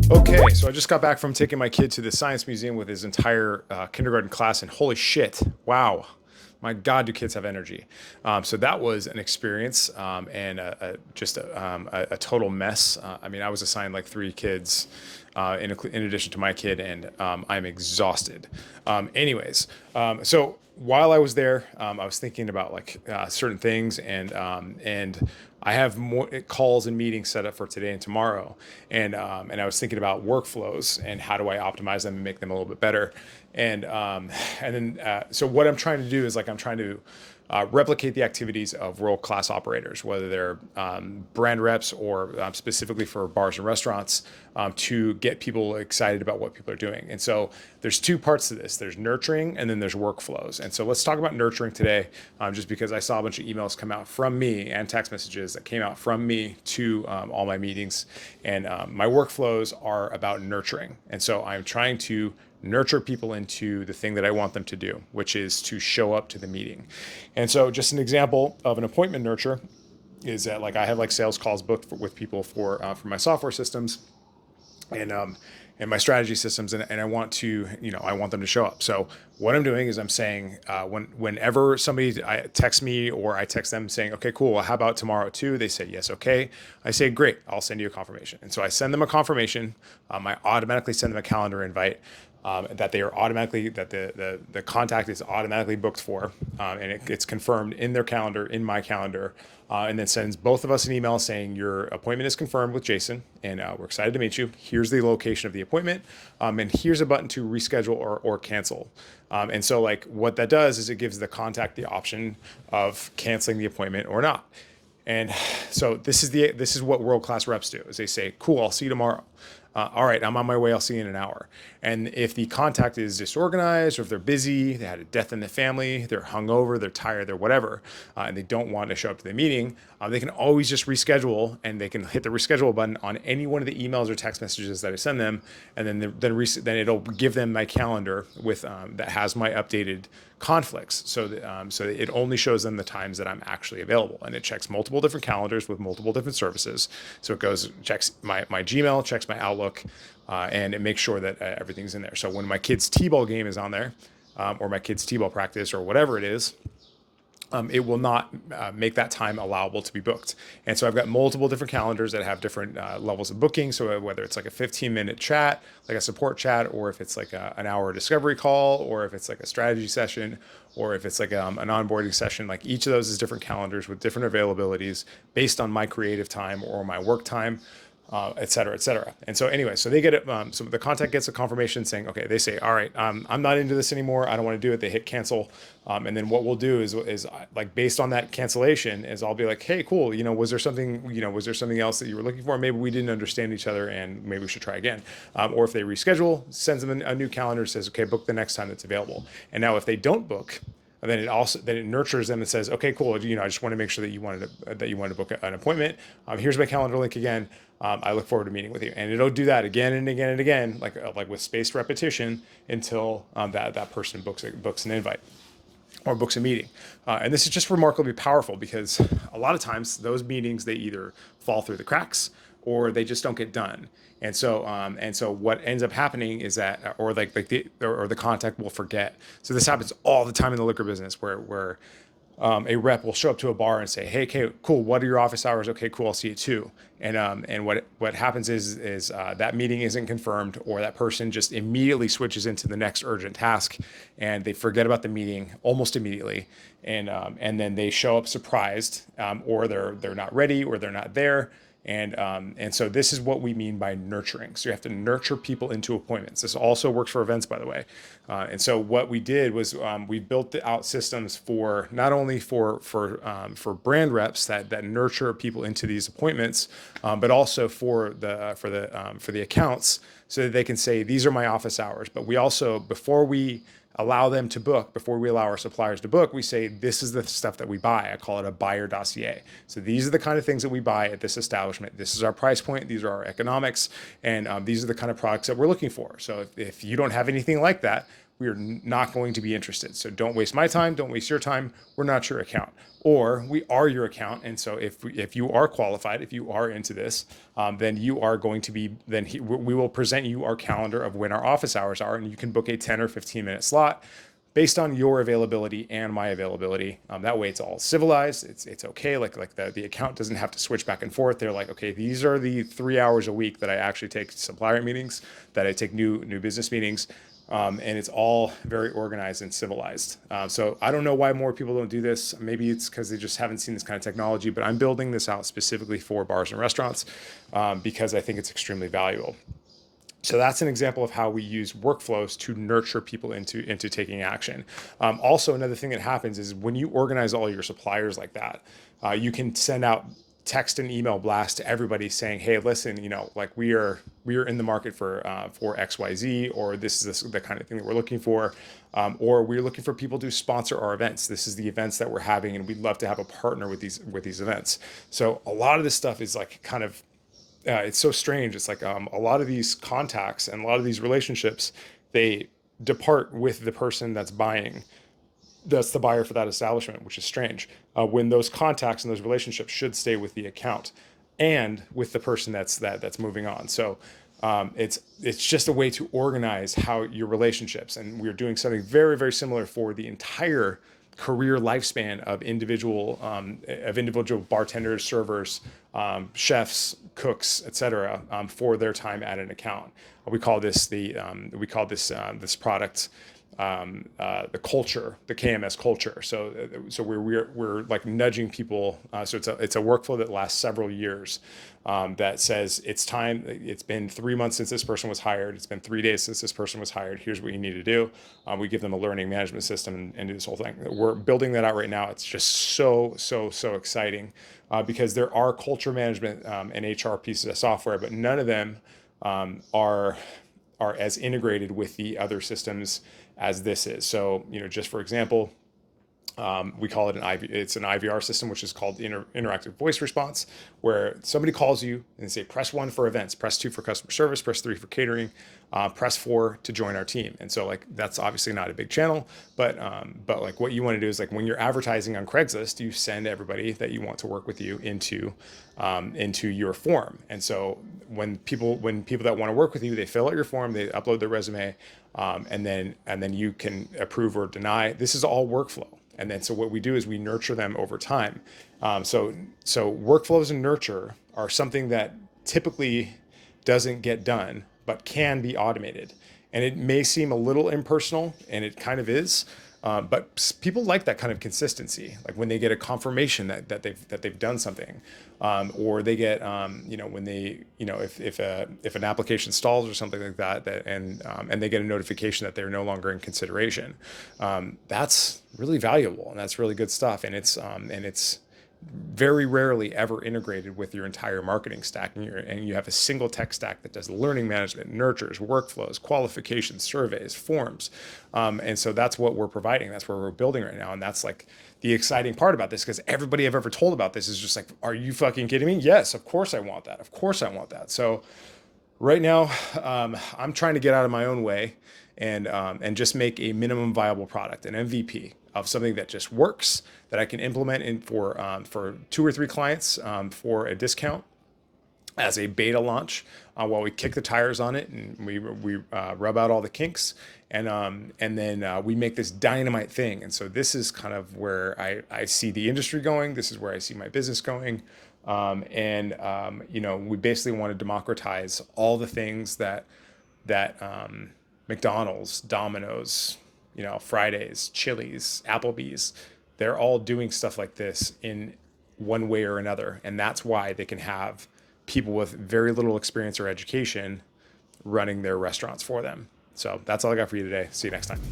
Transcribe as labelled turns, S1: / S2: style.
S1: Okay, so I just got back from taking my kid to the science museum with his entire kindergarten class, and holy shit, wow, my God, do kids have energy? So that was an experience and just a total mess. I mean, I was assigned like three kids in addition to my kid, and I'm exhausted. So while I was there, I was thinking about like certain things, and I have more calls and meetings set up for today and tomorrow, and I was thinking about workflows and how do I optimize them and make them a little bit better, so what I'm trying to do is like I'm trying to replicate the activities of world-class operators, whether they're brand reps or specifically for bars and restaurants, to get people excited about what people are doing. And so there's two parts to this. There's nurturing and then there's workflows. And so let's talk about nurturing today, just because I saw a bunch of emails come out from me and text messages that came out from me to all my meetings. And my workflows are about nurturing. And so I'm trying to nurture people into the thing that I want them to do, which is to show up to the meeting. And so just an example of an appointment nurture is that like I have like sales calls booked with people for my software systems and my strategy systems, and I want to, I want them to show up. So what I'm doing is I'm saying whenever somebody texts me or I text them saying, okay, cool, well, how about tomorrow too? They say, yes, okay. I say, great, I'll send you a confirmation. And so I send them a confirmation. I automatically send them a calendar invite. That they are automatically, that the contact is automatically booked for, and it's confirmed in their calendar, in my calendar, and then sends both of us an email saying your appointment is confirmed with Jason, and we're excited to meet you. Here's the location of the appointment, and here's a button to reschedule or cancel. And so like what that does is it gives the contact the option of canceling the appointment or not. And so this is what world-class reps do, is they say, cool, I'll see you tomorrow. All right, I'm on my way, I'll see you in an hour. And if the contact is disorganized, or if they're busy, they had a death in the family, they're hungover, they're tired, they're whatever, and they don't want to show up to the meeting, they can always just reschedule, and they can hit the reschedule button on any one of the emails or text messages that I send them, and then it'll give them my calendar with that has my updated conflicts, so that it only shows them the times that I'm actually available, and it checks multiple different calendars with multiple different services. So it checks my Gmail, checks my Outlook, and it makes sure that everything's in there. So when my kid's t-ball game is on there, or my kid's t-ball practice or whatever it is, it will not make that time allowable to be booked. And so I've got multiple different calendars that have different levels of booking. So whether it's like a 15-minute chat, like a support chat, or if it's like an hour discovery call, or if it's like a strategy session, or if it's like an onboarding session, like each of those is different calendars with different availabilities based on my creative time or my work time. Et cetera, et cetera. And so anyway, so they get it. So the contact gets a confirmation saying, okay, they say, all right, I'm not into this anymore. I don't want to do it. They hit cancel. And then what we'll do is like based on that cancellation is I'll be like, hey, cool. Was there something else that you were looking for? Maybe we didn't understand each other and maybe we should try again. Or if they reschedule, sends them a new calendar, says, okay, book the next time that's available. And now if they don't book, and then it nurtures them and says, okay, cool. I just want to make sure that you wanted to book an appointment. Here's my calendar link again. I look forward to meeting with you. And it'll do that again and again and again, like with spaced repetition until that person books an invite or books a meeting. And this is just remarkably powerful because a lot of times those meetings, they either fall through the cracks or they just don't get done. And so what ends up happening is that, or the contact will forget. So this happens all the time in the liquor business where a rep will show up to a bar and say, hey, okay, cool, what are your office hours? Okay, cool, I'll see you too. And what happens is that meeting isn't confirmed, or that person just immediately switches into the next urgent task, and they forget about the meeting almost immediately. And then they show up surprised, or they're not ready, or they're not there. And so this is what we mean by nurturing. So you have to nurture people into appointments. This also works for events, by the way. And so what we did was we built out systems for not only for brand reps that nurture people into these appointments, but also for the accounts, so that they can say, these are my office hours. But we also, before we allow them to book, before we allow our suppliers to book, we say, this is the stuff that we buy. I call it a buyer dossier. So these are the kind of things that we buy at this establishment. This is our price point. These are our economics. And these are the kind of products that we're looking for. So if you don't have anything like that, we are not going to be interested. So don't waste my time. Don't waste your time. We're not your account. Or we are your account. And so if you are qualified, if you are into this, then you are going to be, we will present you our calendar of when our office hours are, and you can book a 10 or 15-minute slot based on your availability and my availability. That way it's all civilized. It's okay. Like the account doesn't have to switch back and forth. They're like, okay, these are the 3 hours a week that I actually take supplier meetings, that I take new business meetings. And it's all very organized and civilized. So I don't know why more people don't do this. Maybe it's because they just haven't seen this kind of technology, but I'm building this out specifically for bars and restaurants because I think it's extremely valuable. So that's an example of how we use workflows to nurture people into taking action. Also, another thing that happens is when you organize all your suppliers like that, you can send out text and email blast to everybody saying, "Hey, listen, like we are in the market for XYZ, or this is the kind of thing that we're looking for, or we're looking for people to sponsor our events. This is the events that we're having, and we'd love to have a partner with these events." So a lot of this stuff is like kind of it's so strange. It's like a lot of these contacts and a lot of these relationships, they depart with the person that's buying. That's the buyer for that establishment, which is strange. When those contacts and those relationships should stay with the account and with the person that's moving on. So it's just a way to organize how your relationships, and we're doing something very, very similar for the entire career lifespan of individual bartenders, servers, chefs, cooks, etc. For their time at an account. We call this this product the culture, the KMS culture. So we're like nudging people. So it's a workflow that lasts several years. That says it's time. It's been 3 months since this person was hired. It's been 3 days since this person was hired. Here's what you need to do. We give them a learning management system and do this whole thing. We're building that out right now. It's just so exciting because there are culture management and HR pieces of software, but none of them are as integrated with the other systems as this is. So, just for example, we call it it's an IVR system, which is called interactive voice response, where somebody calls you and they say, press 1 for events, press 2 for customer service, press 3 for catering, press 4 to join our team. And so like, that's obviously not a big channel, but like what you want to do is like when you're advertising on Craigslist, you send everybody that you want to work with you into your form. And so when people that want to work with you, they fill out your form, they upload their resume, and then you can approve or deny. This is all workflow. And then so what we do is we nurture them over time. So workflows and nurture are something that typically doesn't get done, but can be automated. And it may seem a little impersonal, and it kind of is. But people like that kind of consistency, like when they get a confirmation that they've done something, or they get when they if an application stalls or something like that, and they get a notification that they're no longer in consideration. That's really valuable, and that's really good stuff, and it's very rarely ever integrated with your entire marketing stack, and you have a single tech stack that does learning management, nurtures, workflows, qualifications, surveys, forms, and so that's what we're providing. That's where we're building right now, and that's like the exciting part about this, because everybody I've ever told about this is just like, are you fucking kidding me? Yes, of course I want that. Of course I want that. So right now, I'm trying to get out of my own way and just make a minimum viable product, an MVP of something that just works, that I can implement for 2 or 3 clients for a discount as a beta launch while we kick the tires on it and we rub out all the kinks, and then we make this dynamite thing. And so this is kind of where I see the industry going. This is where I see my business going. We basically want to democratize all the things that McDonald's, Domino's, Fridays, Chili's, Applebee's, they're all doing stuff like this in one way or another. And that's why they can have people with very little experience or education running their restaurants for them. So that's all I got for you today. See you next time.